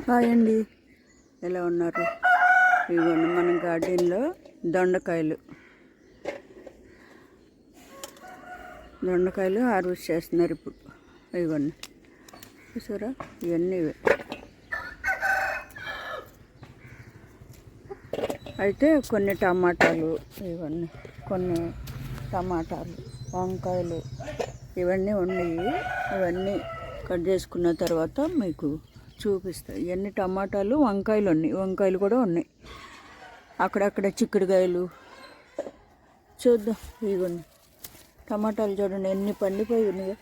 Hi అండి, ఎలా ఉన్నారు? ఇదిగోండి మన గార్డెన్లో దొండకాయలు హార్వెస్ట్ చేస్తున్నారు ఇప్పుడు. ఇదిగోండి చూసారా, ఇవన్నీ అయితే కొన్ని టమాటాలు, ఇవన్నీ కొన్ని టమాటాలు, వంకాయలు ఇవన్నీ ఉన్నాయి. ఇవన్నీ కట్ చేసుకున్న తర్వాత మీకు చూపిస్తాయి. ఇవన్నీ టమాటాలు, వంకాయలు ఉన్నాయి. వంకాయలు కూడా ఉన్నాయి. అక్కడక్కడ చిక్కుడుకాయలు చూద్దాం. ఇవ్వండి టమాటాలు చూడండి ఎన్ని పండిపోయి ఉన్నాయి.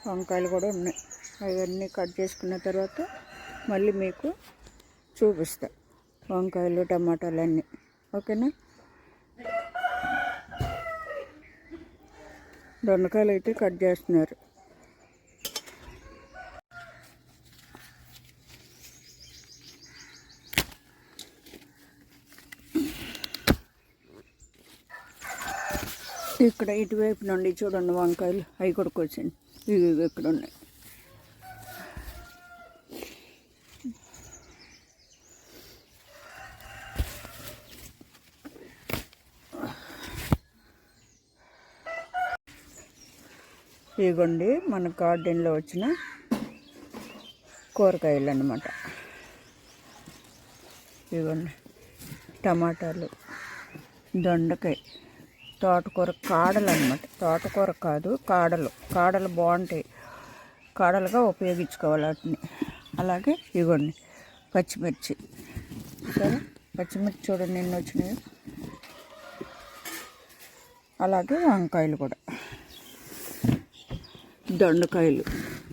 వంకాయలు కూడా ఉన్నాయి. అవన్నీ కట్ చేసుకున్న తర్వాత మళ్ళీ మీకు చూపిస్తా. వంకాయలు, టమాటాలు అన్నీ ఓకేనా. దొండకాయలు అయితే కట్ చేస్తున్నారు. ఇక్కడ ఇటువైపు నుండి చూడండి వంకాయలు, అవి కొడుకొచ్చింది. ఇవి ఇక్కడ ఉన్నాయి. ఇదిగోండి మన గార్డెన్లో వచ్చిన కూరగాయలు అన్నమాట. ఇదిగోండి టమాటాలు, దొండకాయ, తోటకూర కాడలు అన్నమాట. తోటకూర కాదు, కాడలు బాగుంటాయి. కాడలుగా ఉపయోగించుకోవాలి వాటిని. అలాగే ఇదిగోండి పచ్చిమిర్చి, సరే పచ్చిమిర్చి చూడండి ఎన్ని వచ్చినాయి. అలాగే వంకాయలు కూడా, దొండకాయలు,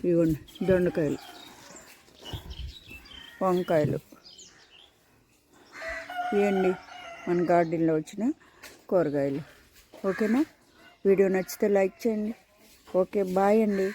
ఇవ్వండి దొండకాయలు, వంకాయలు, ఇవ్వండి మన గార్డెన్లో వచ్చిన కూరగాయలు. ఓకేనా. వీడియో నచ్చితే లైక్ చేయండి. ఓకే, బాయ్ అండి.